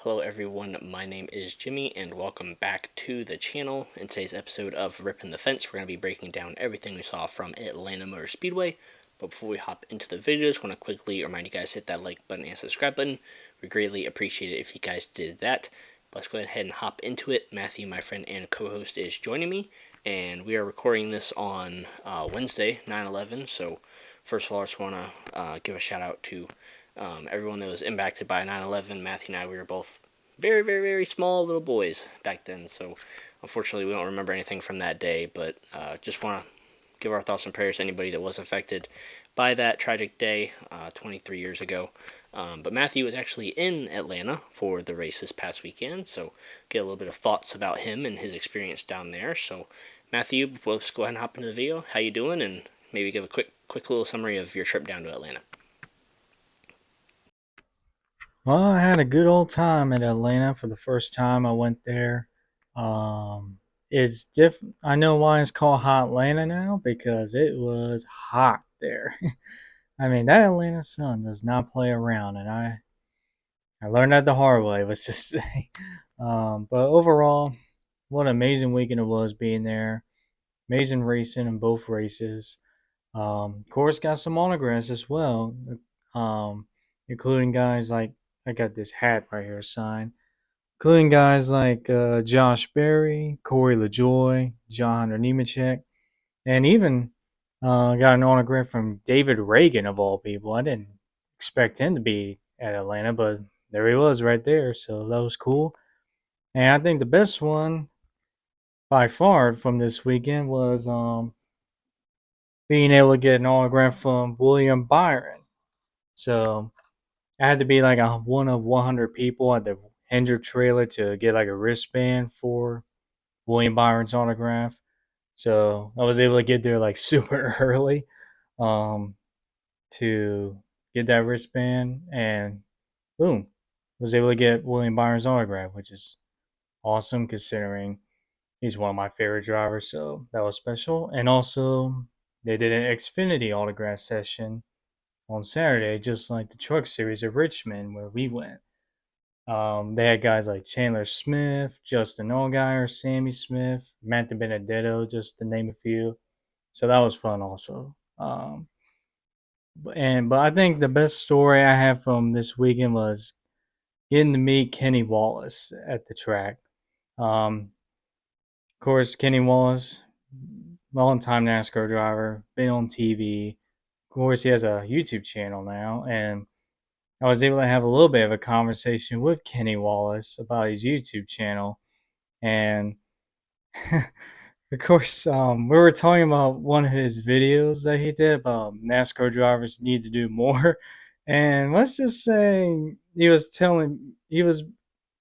Hello everyone, my name is Jimmy and welcome back to the channel. In today's episode of Ripping the Fence, we're going to be breaking down everything we saw from Atlanta Motor Speedway. But before we hop into the video, I just want to quickly remind you guys to hit that like button and subscribe button. We greatly appreciate it if you guys did that. But let's go ahead and hop into it. Matthew, my friend and co-host, is joining me, and we are recording this on Wednesday, 9/11. So first of all, I just want to give a shout out to everyone that was impacted by 9/11. Matthew and I, we were both very, very, very small little boys back then. So unfortunately, we don't remember anything from that day. But just want to give our thoughts and prayers to anybody that was affected by that tragic day 23 years ago. But Matthew was actually in Atlanta for the race this past weekend. So get a little bit of thoughts about him and his experience down there. So Matthew, let's go ahead and hop into the video. How you doing? And maybe give a quick little summary of your trip down to Atlanta. Well, I had a good old time in Atlanta for the first time I went there. It's different. I know why it's called Hot Atlanta now because it was hot there. I mean, that Atlanta sun does not play around, and I learned that the hard way. Let's just say. But overall, what an amazing weekend it was being there. Amazing racing in both races. Of course, got some autographs as well, um, including guys like I got this hat right here signed, including guys like Josh Berry, Corey LaJoy, John Hunter Nemechek, and even got an autograph from David Reagan of all people. I didn't expect him to be at Atlanta, but there he was right there, so that was cool. And I think the best one by far from this weekend was being able to get an autograph from William Byron. So I had to be like one of 100 people at the Hendrick trailer to get like a wristband for William Byron's autograph. So I was able to get there like super early um, to get that wristband, and boom, was able to get William Byron's autograph, which is awesome considering he's one of my favorite drivers. So that was special. And also, they did an Xfinity autograph session on Saturday, just like the Truck Series of Richmond, where we went. They had guys like Chandler Smith, Justin Allgaier, Sammy Smith, Matt Benedetto, just to name a few. So that was fun also. But I think the best story I have from this weekend was getting to meet Kenny Wallace at the track. Of course, Kenny Wallace, long-time NASCAR driver, been on TV. Of course, he has a YouTube channel now, and I was able to have a little bit of a conversation with Kenny Wallace about his YouTube channel, and of course, we were talking about one of his videos that he did about NASCAR drivers need to do more, and let's just say he was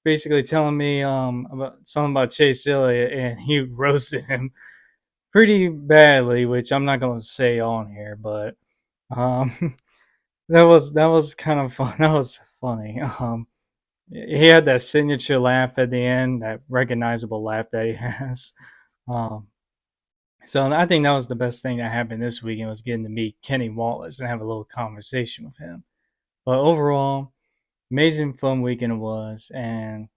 basically telling me about something about Chase Elliott, and he roasted him pretty badly, which I'm not gonna say on here, but um, that was kind of fun. That was funny. He had that signature laugh at the end, that recognizable laugh that he has. Um, so I think that was the best thing that happened this weekend was getting to meet Kenny Wallace and have a little conversation with him. But overall, amazing fun weekend it was, and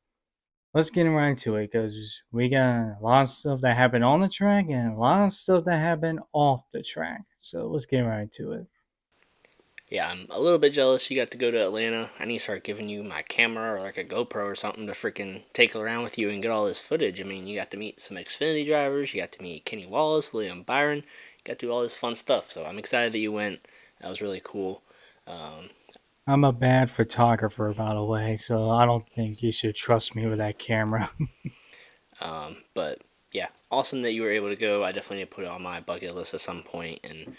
let's get right into it because we got a lot of stuff that happened on the track and a lot of stuff that happened off the track. So let's get right into it. Yeah, I'm a little bit jealous you got to go to Atlanta. I need to start giving you my camera or like a GoPro or something to freaking take around with you and get all this footage. I mean, you got to meet some Xfinity drivers, you got to meet Kenny Wallace, William Byron, you got to do all this fun stuff. So I'm excited that you went. That was really cool. Um, I'm a bad photographer, by the way, so I don't think you should trust me with that camera. but yeah, awesome that you were able to go. I definitely need to put it on my bucket list at some point, and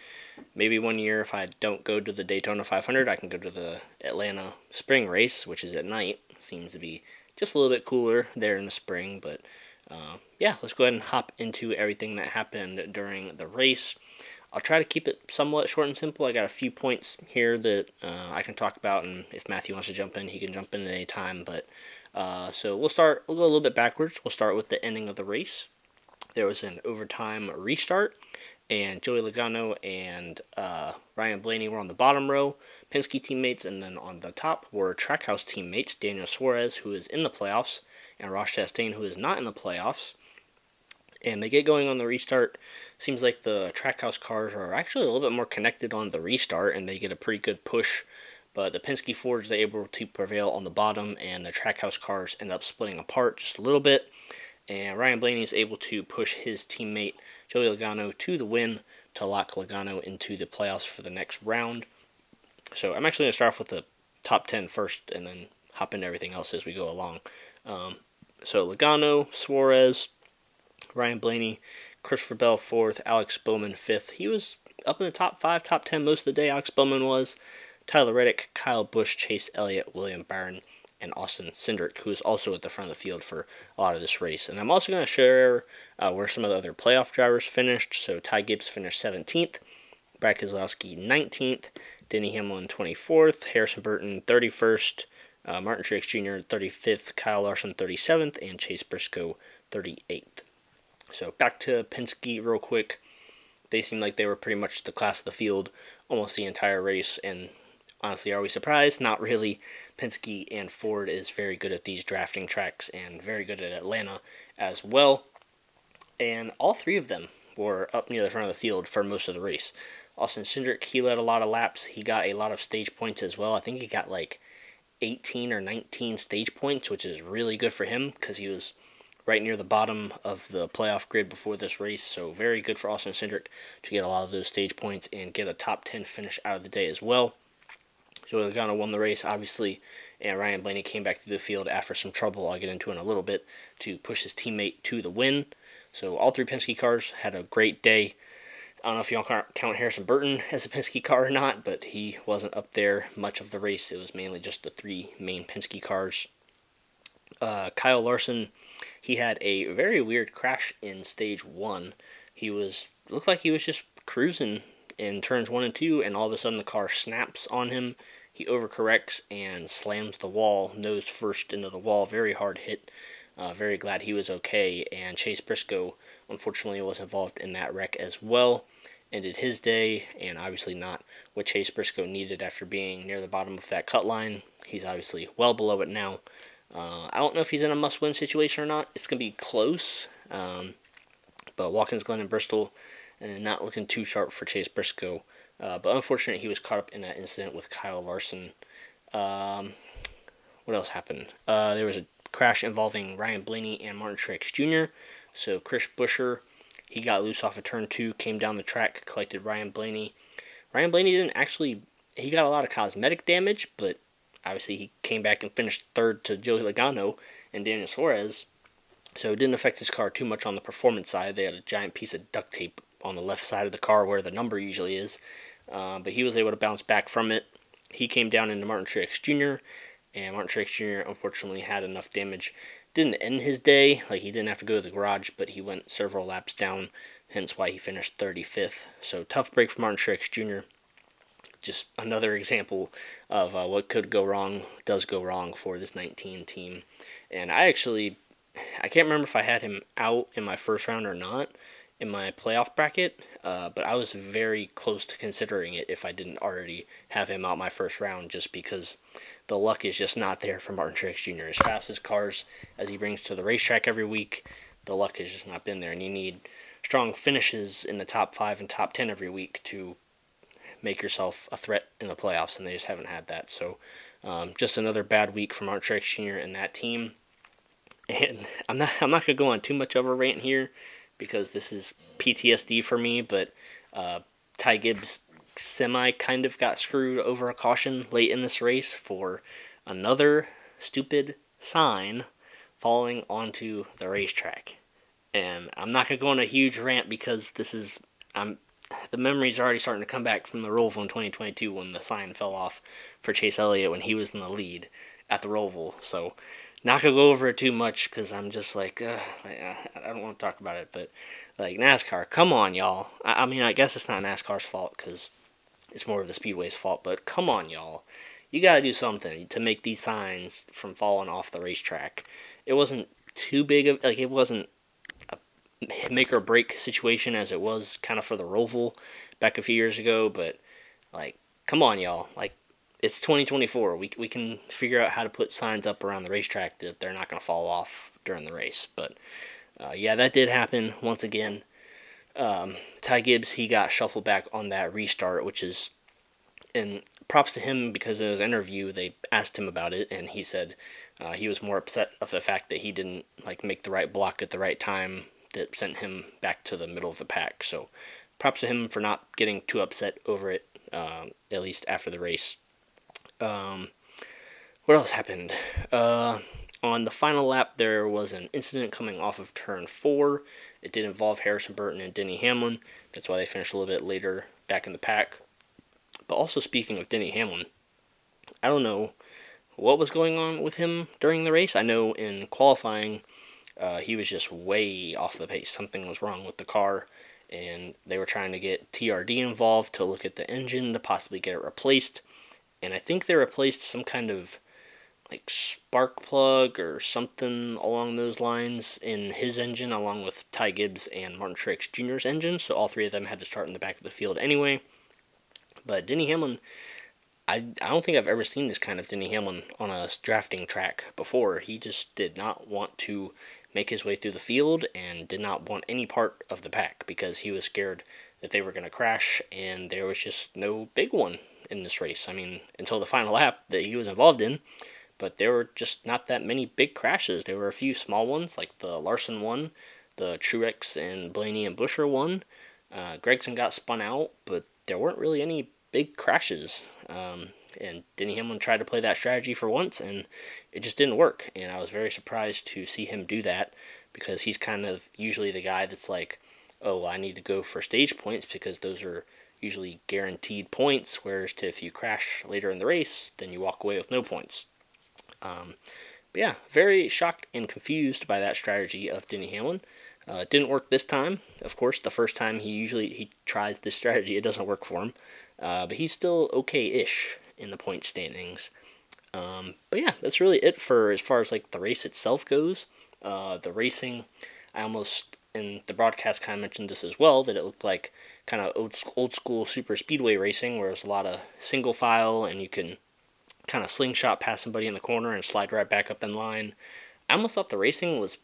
maybe one year if I don't go to the Daytona 500, I can go to the Atlanta Spring Race, which is at night. Seems to be just a little bit cooler there in the spring, but yeah, let's go ahead and hop into everything that happened during the race. I'll try to keep it somewhat short and simple. I got a few points here that I can talk about, and if Matthew wants to jump in, he can jump in at any time. But so we'll start. We'll go a little bit backwards. We'll start with the ending of the race. There was an overtime restart, and Joey Logano and Ryan Blaney were on the bottom row, Penske teammates, and then on the top were Trackhouse teammates Daniel Suarez, who is in the playoffs, and Ross Chastain, who is not in the playoffs. And they get going on the restart. Seems like the Trackhouse cars are actually a little bit more connected on the restart, and they get a pretty good push. But the Penske Fords, they're able to prevail on the bottom, and the Trackhouse cars end up splitting apart just a little bit. And Ryan Blaney is able to push his teammate Joey Logano to the win to lock Logano into the playoffs for the next round. So I'm actually going to start off with the top 10 first and then hop into everything else as we go along. So Logano, Suarez, Ryan Blaney, Christopher Bell fourth, Alex Bowman fifth. He was up in the top 5, top 10 most of the day. Alex Bowman was. Tyler Reddick, Kyle Busch, Chase Elliott, William Byron, and Austin Cindric, who is also at the front of the field for a lot of this race. And I'm also going to share where some of the other playoff drivers finished. So Ty Gibbs finished 17th, Brad Keselowski 19th, Denny Hamlin 24th, Harrison Burton 31st, Martin Truex Jr. 35th, Kyle Larson 37th, and Chase Briscoe 38th. So back to Penske real quick. They seemed like they were pretty much the class of the field almost the entire race, and honestly, are we surprised? Not really. Penske and Ford is very good at these drafting tracks and very good at Atlanta as well. And all three of them were up near the front of the field for most of the race. Austin Cindric, he led a lot of laps. He got a lot of stage points as well. I think he got like 18 or 19 stage points, which is really good for him because he was right near the bottom of the playoff grid before this race. So very good for Austin Cindric to get a lot of those stage points and get a top 10 finish out of the day as well. Joey Logano won the race, obviously, and Ryan Blaney came back to the field after some trouble I'll get into in a little bit to push his teammate to the win. So all three Penske cars had a great day. I don't know if y'all count Harrison Burton as a Penske car or not, but he wasn't up there much of the race. It was mainly just the three main Penske cars. Kyle Larson, he had a very weird crash in stage 1. Looked like he was just cruising in turns 1 and 2, and all of a sudden the car snaps on him. He overcorrects and slams the wall, nose first into the wall. Very hard hit. Very glad he was okay. And Chase Briscoe, unfortunately, was involved in that wreck as well. Ended his day, and obviously not what Chase Briscoe needed after being near the bottom of that cut line. He's obviously well below it now. I don't know if he's in a must-win situation or not. It's going to be close. But Watkins Glen and Bristol, not looking too sharp for Chase Briscoe. But unfortunately, he was caught up in that incident with Kyle Larson. What else happened? There was a crash involving Ryan Blaney and Martin Truex Jr. So Chris Buescher, he got loose off of turn 2, came down the track, collected Ryan Blaney. Ryan Blaney he got a lot of cosmetic damage, but obviously he came back and finished third to Joey Logano and Daniel Suarez. So it didn't affect his car too much on the performance side. They had a giant piece of duct tape on the left side of the car where the number usually is. But he was able to bounce back from it. He came down into Martin Truex Jr., and Martin Truex Jr. unfortunately had enough damage. Didn't end his day, like he didn't have to go to the garage, but he went several laps down, hence why he finished 35th. So tough break for Martin Truex Jr. Just another example of what could go wrong, does go wrong for this 19 team. And I can't remember if I had him out in my first round or not in my playoff bracket, but I was very close to considering it if I didn't already have him out my first round, just because the luck is just not there for Martin Truex Jr. As fast as cars as he brings to the racetrack every week, the luck has just not been there, and you need strong finishes in the top 5 and top 10 every week to make yourself a threat in the playoffs, and they just haven't had that. So just another bad week for Martin Truex Jr. and that team. And I'm not gonna go on too much of a rant here because this is PTSD for me, but Ty Gibbs semi kind of got screwed over a caution late in this race for another stupid sign falling onto the racetrack. And I'm not gonna go on a huge rant because the memories are already starting to come back from the Roval in 2022 when the sign fell off for Chase Elliott when he was in the lead at the Roval. So not gonna go over it too much because I'm just like, I don't want to talk about it. But like NASCAR, come on, y'all. I mean, I guess it's not NASCAR's fault because it's more of the Speedway's fault. But come on, y'all. You gotta do something to make these signs from falling off the racetrack. It wasn't too big of it wasn't make or break situation as it was kind of for the Roval back a few years ago. But like, come on, y'all! Like, it's 2024. We can figure out how to put signs up around the racetrack that they're not going to fall off during the race. But yeah, that did happen once again. Ty Gibbs, he got shuffled back on that restart, which is, and props to him, because in his interview they asked him about it, and he said he was more upset of the fact that he didn't like make the right block at the right time that sent him back to the middle of the pack. So props to him for not getting too upset over it, at least after the race. Um, what else happened? On the final lap, there was an incident coming off of turn 4. It did involve Harrison Burton and Denny Hamlin. That's why they finished a little bit later back in the pack. But also, speaking of Denny Hamlin, I don't know what was going on with him during the race. I know in qualifying, he was just way off the pace. Something was wrong with the car, and they were trying to get TRD involved to look at the engine to possibly get it replaced. And I think they replaced some kind of like spark plug or something along those lines in his engine, along with Ty Gibbs and Martin Truex Jr.'s engine. So all three of them had to start in the back of the field anyway. But Denny Hamlin, I don't think I've ever seen this kind of Denny Hamlin on a drafting track before. He just did not want to make his way through the field and did not want any part of the pack because he was scared that they were going to crash, and there was just no big one in this race. I mean, until the final lap that he was involved in, but there were just not that many big crashes. There were a few small ones, like the Larson one, the Truex and Blaney and Busher one. Gregson got spun out, but there weren't really any big crashes. And Denny Hamlin tried to play that strategy for once, and it just didn't work. And I was very surprised to see him do that because he's kind of usually the guy that's like, oh, I need to go for stage points because those are usually guaranteed points. Whereas if you crash later in the race, then you walk away with no points. But yeah, very shocked and confused by that strategy of Denny Hamlin. It didn't work this time. Of course, the first time he tries this strategy, it doesn't work for him. But he's still okay-ish in the point standings. But yeah, that's really it for as far as like the race itself goes. The racing, I almost in the broadcast kind of mentioned this as well, that it looked like kind of old school super speedway racing, where there's a lot of single file and you can kind of slingshot past somebody in the corner and slide right back up in line. I almost thought the racing was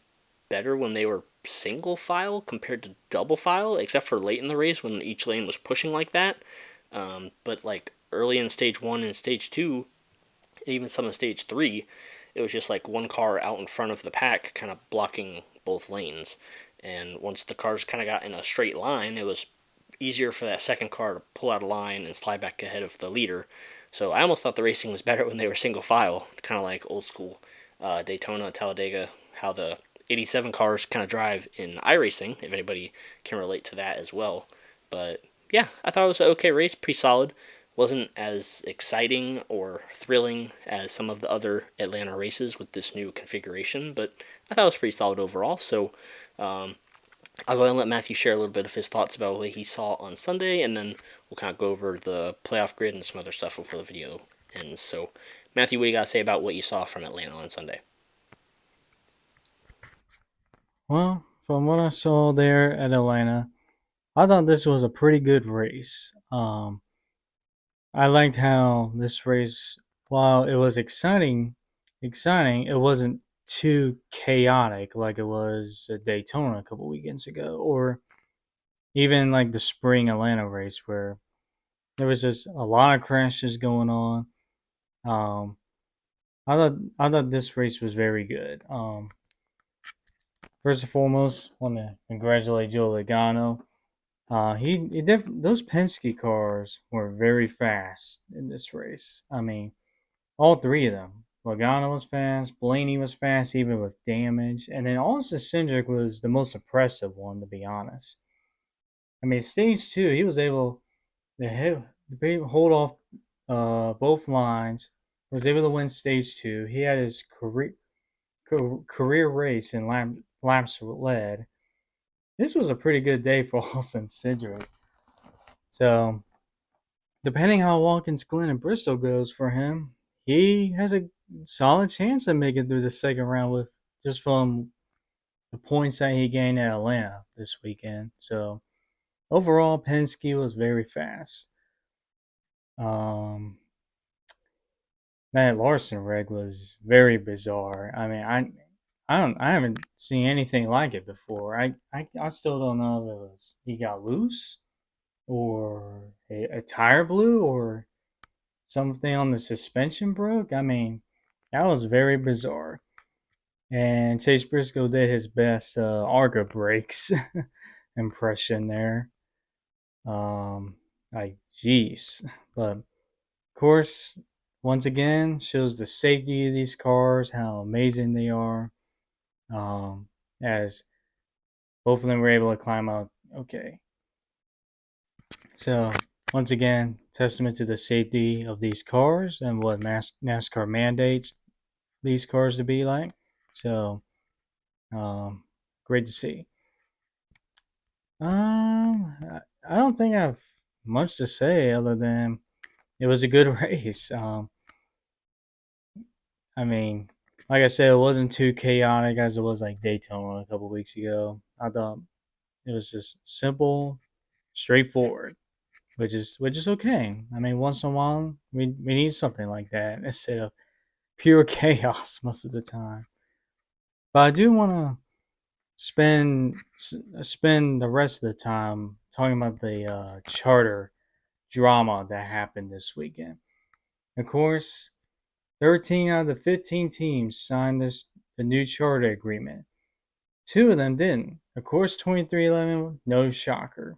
better when they were single file compared to double file, except for late in the race when each lane was pushing like that. But like early in stage 1 and stage 2, even some of stage 3, it was just like one car out in front of the pack, kind of blocking both lanes. And once the cars kind of got in a straight line, it was easier for that second car to pull out a line and slide back ahead of the leader. So I almost thought the racing was better when they were single file, kind of like old school Daytona, Talladega, how the 87 cars kind of drive in iRacing, if anybody can relate to that as well. But yeah, I thought it was an okay race, pretty solid. Wasn't as exciting or thrilling as some of the other Atlanta races with this new configuration, but I thought it was pretty solid overall. So I'll go ahead and let Matthew share a little bit of his thoughts about what he saw on Sunday, and then we'll kind of go over the playoff grid and some other stuff before the video ends. So, Matthew, what do you got to say about what you saw from Atlanta on Sunday? Well, from what I saw there at Atlanta, I thought this was a pretty good race. I liked how this race, while it was exciting, it wasn't too chaotic like it was at Daytona a couple weekends ago, or even like the spring Atlanta race where there was just a lot of crashes going on. Um, I thought this race was very good. First and foremost, want to congratulate Joe Logano. Those Penske cars were very fast in this race. I mean, all three of them. Logano was fast, Blaney was fast, even with damage, and then Austin Cindric was the most impressive one, to be honest. I mean, stage two, he was able to hold off both lines, was able to win stage two. He had his career race in laps led. This was a pretty good day for Austin Cindric. So, depending how Watkins Glen and Bristol goes for him, he has a solid chance of making it through the second round with just from the points that he gained at Atlanta this weekend. So overall, Penske was very fast. Um, that Larson wreck was very bizarre. I mean, I haven't seen anything like it before. I still don't know if it was he got loose or a tire blew or something on the suspension broke. I mean, that was very bizarre. And Chase Briscoe did his best Arga brakes impression there. Um, like, jeez. But, of course, once again, shows the safety of these cars, how amazing they are. Um, as both of them were able to climb out okay. So, once again, testament to the safety of these cars and what NASCAR mandates these cars to be like. So, um, great to see. I don't think I have much to say other than it was a good race. I mean, like I said, it wasn't too chaotic as it was like Daytona a couple weeks ago. I thought it was just simple, straightforward, which is okay. I mean, once in a while we need something like that instead of pure chaos most of the time. But I do want to spend the rest of the time talking about the charter drama that happened this weekend. Of course, 13 out of the 15 teams signed the new charter agreement. Two of them didn't. Of course, 2311, no shocker.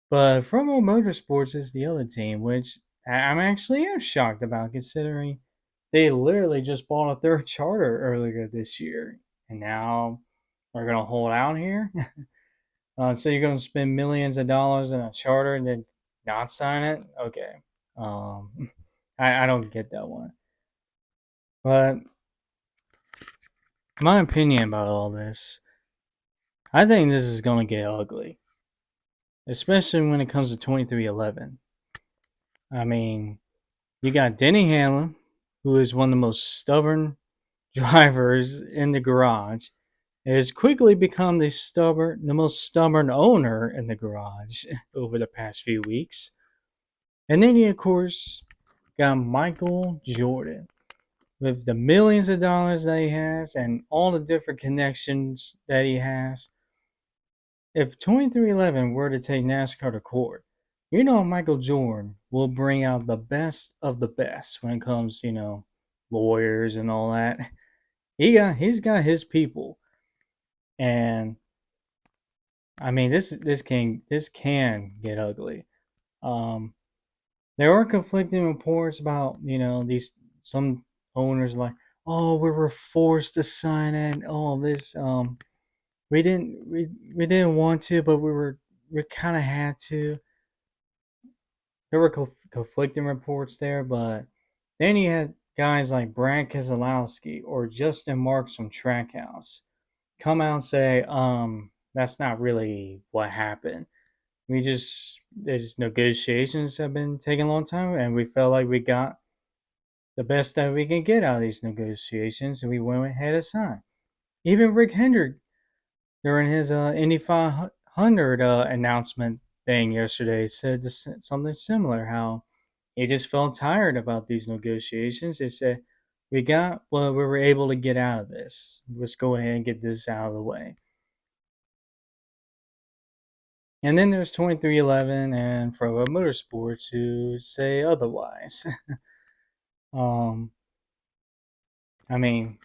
But Promo Motorsports is the other team, which I'm actually am shocked about considering they literally just bought a third charter earlier this year. And now we're going to hold out here. So you're going to spend millions of dollars in a charter and then not sign it? Okay. I don't get that one. But my opinion about all this, I think this is going to get ugly, especially when it comes to 2311. I mean, you got Denny Hamlin, who is one of the most stubborn drivers in the garage. It has quickly become the most stubborn owner in the garage over the past few weeks. And then you, of course, got Michael Jordan with the millions of dollars that he has and all the different connections that he has. If 2311 were to take NASCAR to court, Michael Jordan will bring out the best of the best when it comes to, lawyers and all that. He's got his people. And I mean this can get ugly. Um there are conflicting reports about, these some owners like, oh, we were forced to sign it. Oh, this we didn't want to, but we kind of had to. There were conflicting reports there, but then you had guys like Brad Keselowski or Justin Marks from Trackhouse come out and say, that's not really what happened. There's negotiations have been taking a long time, and we felt like we got the best that we can get out of these negotiations, and we went ahead and signed. Even Rick Hendrick, during his Indy 500 announcement thing yesterday, said something similar. How he just felt tired about these negotiations. They said, "We got what we were able to get out of this. Let's go ahead and get this out of the way." And then there's 2311 and Provo Motorsports who say otherwise. um, I mean,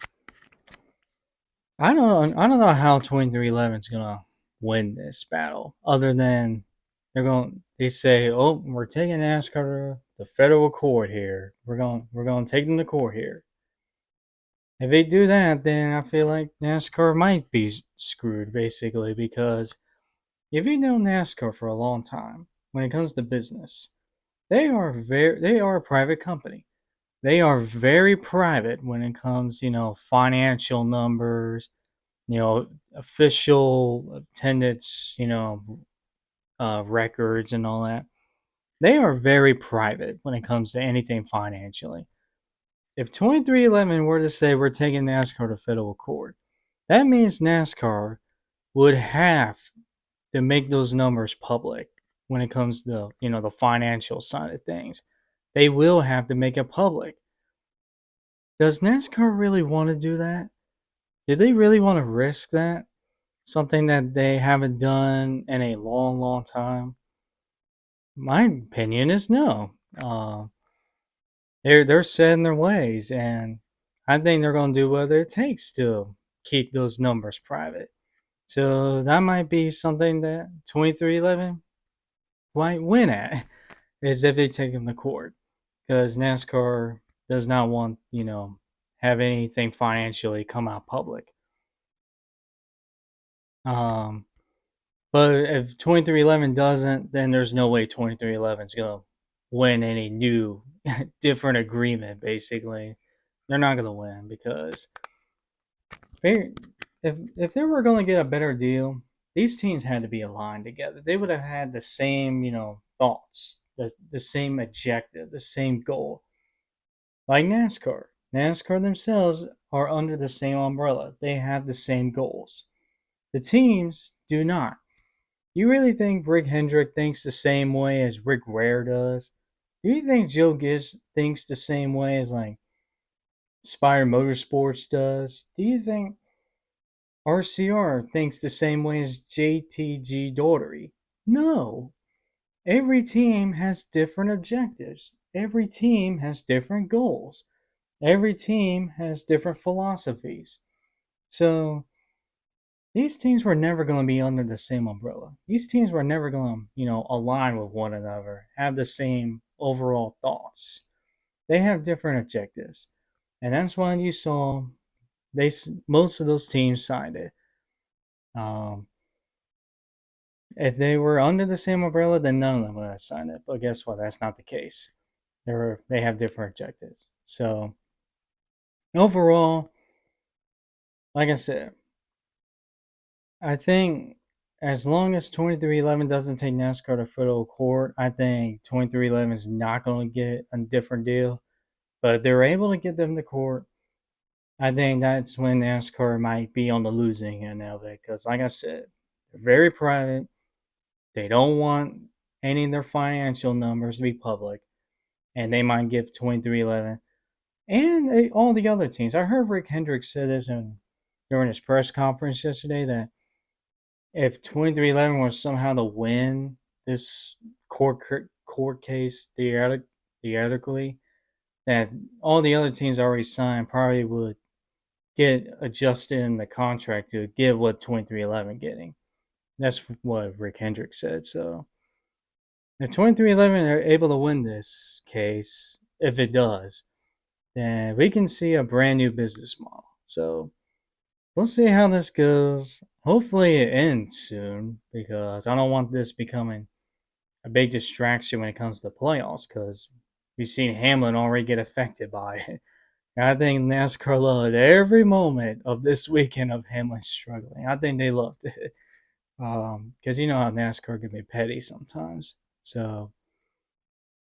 I don't know how 2311 is gonna win this battle, other than they say, oh, we're taking NASCAR to the federal court here. We're going to take them to court here. If they do that, then I feel like NASCAR might be screwed basically, because if you know NASCAR for a long time, when it comes to business, they are a private company. They are very private when it comes, financial numbers, official attendance, records and all that. They are very private when it comes to anything financially. If 2311 were to say we're taking NASCAR to federal court, That means NASCAR would have to make those numbers public when it comes to, the financial side of things. They will have to make it public. Does NASCAR really want to do that? Do they really want to risk that? Something that they haven't done in a long, long time? My opinion is no. They're set in their ways, and I think they're going to do whatever it takes to keep those numbers private. So that might be something that 2311 might win at, is if they take him to court, because NASCAR does not want, have anything financially come out public. Um, but if 2311 doesn't, then there's no way 2311 is gonna win any new different agreement. Basically, they're not gonna win because if they were gonna get a better deal, these teams had to be aligned together. They would have had the same, thoughts, the same objective, the same goal. Like NASCAR. NASCAR themselves are under the same umbrella. They have the same goals. The teams do not. You really think Rick Hendrick thinks the same way as Rick Ware does? Do you think Joe Gibbs thinks the same way as like Spire Motorsports does? Do you think RCR thinks the same way as JTG Daughtery? No. Every team has different objectives. Every team has different goals. Every team has different philosophies. So these teams were never going to be under the same umbrella. These teams were never going to, align with one another, have the same overall thoughts. They have different objectives, and that's why you saw they most of those teams signed it. Um, if they were under the same umbrella, then none of them would have signed it. But guess what? That's not the case. They have different objectives. So overall, like I said, I think as long as 2311 doesn't take NASCAR to federal court, I think 2311 is not going to get a different deal. But if they're able to get them to court, I think that's when NASCAR might be on the losing end of it. Because, like I said, they're very private. They don't want any of their financial numbers to be public. And they might give 2311 and all the other teams. I heard Rick Hendricks say this during his press conference yesterday that if 2311 was somehow to win this court case theoretically, that all the other teams already signed probably would get adjusted in the contract to give what 2311 getting. That's what Rick Hendricks said. So if 2311 are able to win this case, if it does, then we can see a brand new business model. So we'll see how this goes. Hopefully it ends soon because I don't want this becoming a big distraction when it comes to the playoffs because we've seen Hamlin already get affected by it. I think NASCAR loved every moment of this weekend of Hamlin struggling. I think they loved it because you know how NASCAR can be petty sometimes. So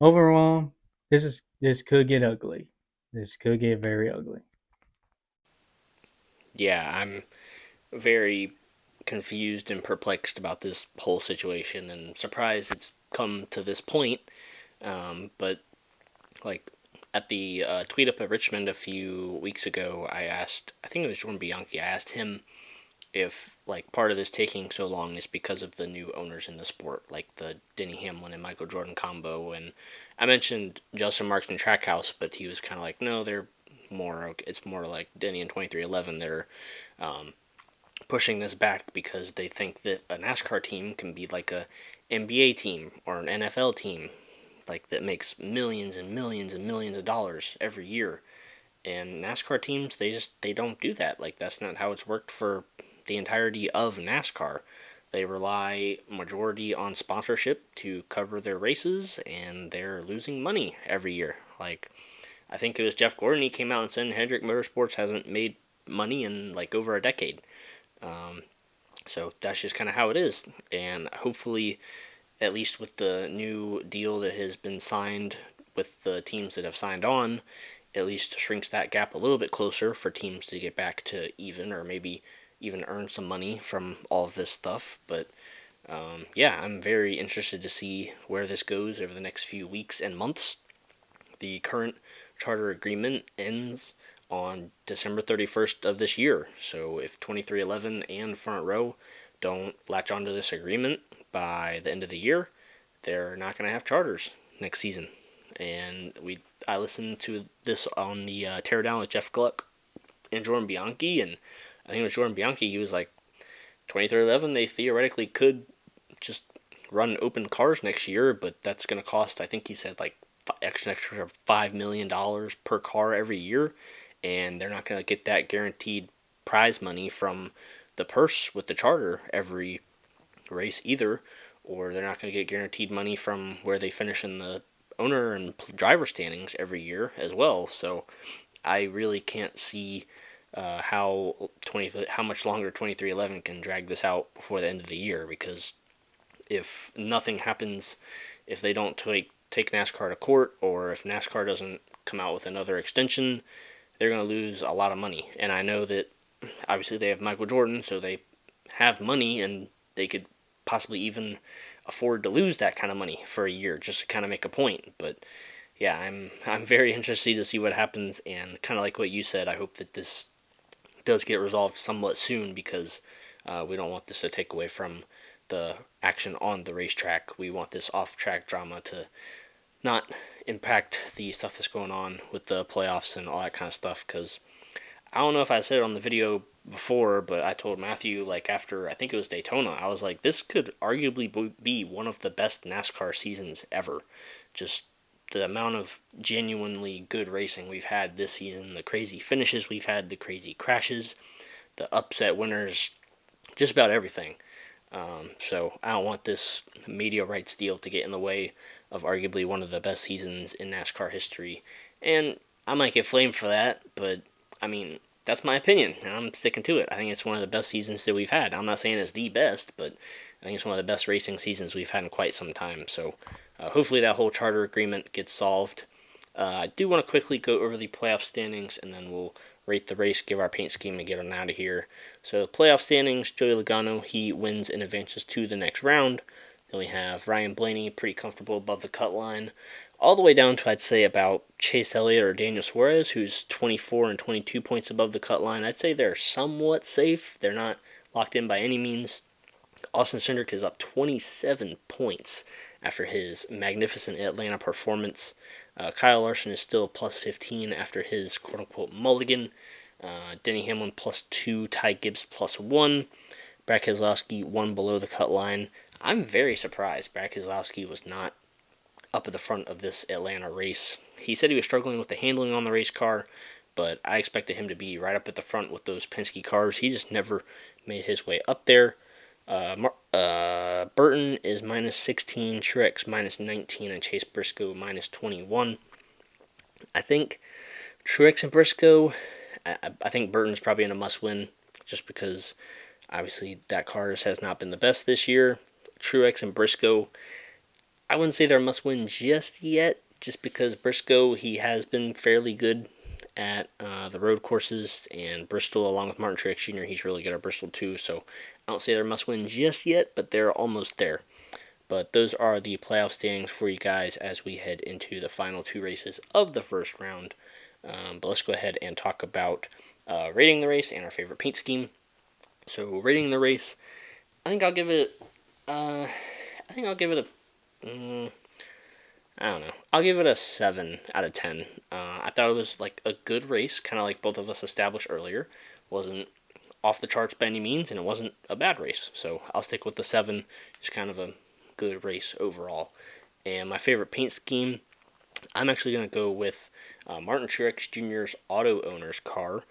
overall, this could get ugly. This could get very ugly. Yeah, I'm very confused and perplexed about this whole situation and surprised it's come to this point. But like at the tweet up at Richmond a few weeks ago, I asked, I think it was Jordan Bianchi, I asked him if like part of this taking so long is because of the new owners in the sport, like the Denny Hamlin and Michael Jordan combo. And I mentioned Justin Marks and Trackhouse, but he was kind of like, no, they're more. It's more like Denny and 2311. They're pushing this back because they think that a NASCAR team can be like a NBA team or an NFL team, like that makes millions and millions and millions of dollars every year. And NASCAR teams, they don't do that. Like that's not how it's worked for the entirety of NASCAR. They rely majority on sponsorship to cover their races, and they're losing money every year. Like I think it was Jeff Gordon. He came out and said Hendrick Motorsports hasn't made money in like over a decade. So that's just kind of how it is. And hopefully, at least with the new deal that has been signed with the teams that have signed on, at least shrinks that gap a little bit closer for teams to get back to even or maybe even earn some money from all of this stuff. But yeah, I'm very interested to see where this goes over the next few weeks and months. The current charter agreement ends on December 31st of this year. So if 2311 and Front Row don't latch onto this agreement by the end of the year, they're not going to have charters next season. And I listened to this on the Teardown with Jeff Gluck and Jordan Bianchi, and I think it was Jordan Bianchi. He was like, 2311, they theoretically could just run open cars next year, but that's going to cost, I think he said, like extra $5 million per car every year, and they're not going to get that guaranteed prize money from the purse with the charter every race either, or they're not going to get guaranteed money from where they finish in the owner and driver standings every year as well. So I really can't see how much longer 2311 can drag this out before the end of the year, because if nothing happens, if they don't take NASCAR to court, or if NASCAR doesn't come out with another extension, they're going to lose a lot of money. And I know that obviously they have Michael Jordan, so they have money and they could possibly even afford to lose that kind of money for a year just to kind of make a point. But yeah, I'm very interested to see what happens, and kind of like what you said, I hope that this does get resolved somewhat soon, because we don't want this to take away from the action on the racetrack. We want this off-track drama to not impact the stuff that's going on with the playoffs and all that kind of stuff. Because I don't know if I said it on the video before, but I told Matthew, like, after I think it was Daytona, I was like, this could arguably be one of the best NASCAR seasons ever. Just the amount of genuinely good racing we've had this season, the crazy finishes we've had, the crazy crashes, the upset winners, just about everything. So I don't want this media rights deal to get in the way of arguably one of the best seasons in NASCAR history. And I might get flamed for that, but I mean, that's my opinion, and I'm sticking to it. I think it's one of the best seasons that we've had. I'm not saying it's the best, but I think it's one of the best racing seasons we've had in quite some time. So hopefully that whole charter agreement gets solved. I do want to quickly go over the playoff standings, and then we'll rate the race, give our paint scheme, and get on out of here. So playoff standings: Joey Logano, he wins and advances to the next round. Then we have Ryan Blaney, pretty comfortable above the cut line, all the way down to, I'd say, about Chase Elliott or Daniel Suarez, who's 24 and 22 points above the cut line. I'd say they're somewhat safe. They're not locked in by any means. Austin Cindric is up 27 points after his magnificent Atlanta performance. Kyle Larson is still plus 15 after his quote-unquote mulligan. Denny Hamlin plus 2, Ty Gibbs plus 1. Brad Keselowski 1 below the cut line. I'm very surprised Brad Keselowski was not up at the front of this Atlanta race. He said he was struggling with the handling on the race car, but I expected him to be right up at the front with those Penske cars. He just never made his way up there. Burton is minus 16, Truex minus 19, and Chase Briscoe minus 21. I think Truex and Briscoe, I think Burton's probably in a must-win, just because obviously that car has not been the best this year. Truex and Briscoe, I wouldn't say they're must-win just yet, just because Briscoe, he has been fairly good at the road courses, and Bristol, along with Martin Truex Jr., he's really good at Bristol too, so I don't say they're must-win just yet, but they're almost there. But those are the playoff standings for you guys as we head into the final two races of the first round. But let's go ahead and talk about rating the race and our favorite paint scheme. So rating the race, I think I'll give it. I think I'll give it a. I don't know. I'll give it a 7 out of 10. I thought it was like a good race, kind of like both of us established earlier. Wasn't off the charts by any means, and it wasn't a bad race. So I'll stick with the 7. Just kind of a good race overall. And my favorite paint scheme, I'm actually going to go with Martin Truex Jr.'s Auto Owners car.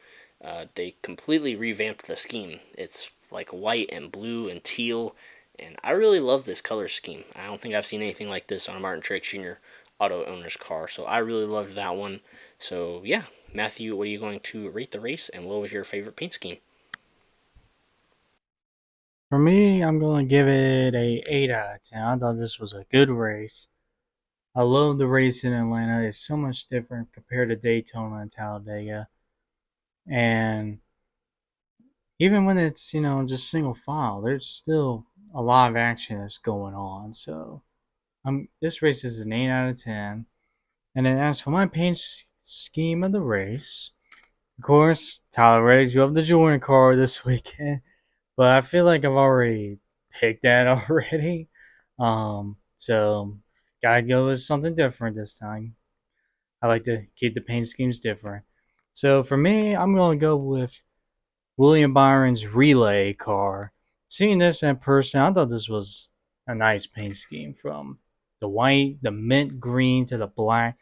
They completely revamped the scheme. It's like white and blue and teal, and I really love this color scheme. I don't think I've seen anything like this on a Martin Truex Jr. Auto Owners car, so I really loved that one. So yeah, Matthew, what are you going to rate the race, and what was your favorite paint scheme? For me, I'm going to give it a 8 out of 10. I thought this was a good race. I love the race in Atlanta. It's so much different compared to Daytona and Talladega. And even when it's just single file, there's still a lot of action that's going on. So this race is an 8 out of 10. And then as for my paint scheme of the race, of course, Tyler Reddick drove the Jordan car this weekend, but I feel like I've already picked that already. So gotta go with something different this time. I like to keep the paint schemes different. So for me, I'm gonna go with William Byron's relay car. Seeing this in person, I thought this was a nice paint scheme, from the white, the mint green to the black.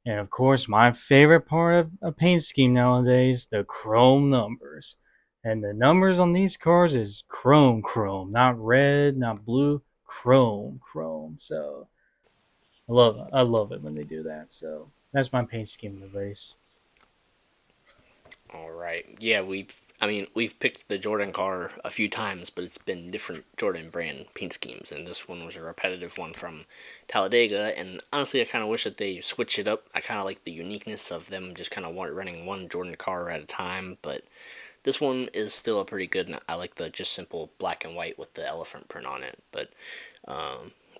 And of course, my favorite part of a paint scheme nowadays, the chrome numbers. And the numbers on these cars is chrome, not red, not blue, chrome. So I love it when they do that. So that's my paint scheme of the race. All right. Yeah, we've picked the Jordan car a few times, but it's been different Jordan brand paint schemes, and this one was a repetitive one from Talladega. And honestly, I kind of wish that they switched it up. I kind of like the uniqueness of them just kind of running one Jordan car at a time, but this one is still a pretty good. And I like the just simple black and white with the elephant print on it. But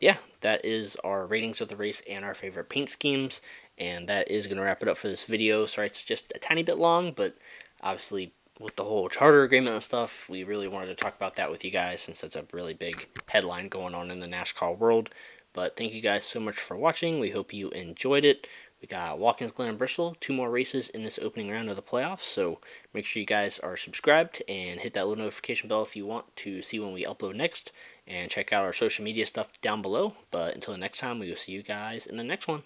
yeah, that is our ratings of the race and our favorite paint schemes. And that is going to wrap it up for this video. Sorry, it's just a tiny bit long, but obviously, with the whole charter agreement and stuff, we really wanted to talk about that with you guys since that's a really big headline going on in the NASCAR world. But thank you guys so much for watching. We hope you enjoyed it. We got Watkins Glen and Bristol, 2 more races in this opening round of the playoffs. So make sure you guys are subscribed and hit that little notification bell if you want to see when we upload next. And check out our social media stuff down below. But until the next time, we will see you guys in the next one.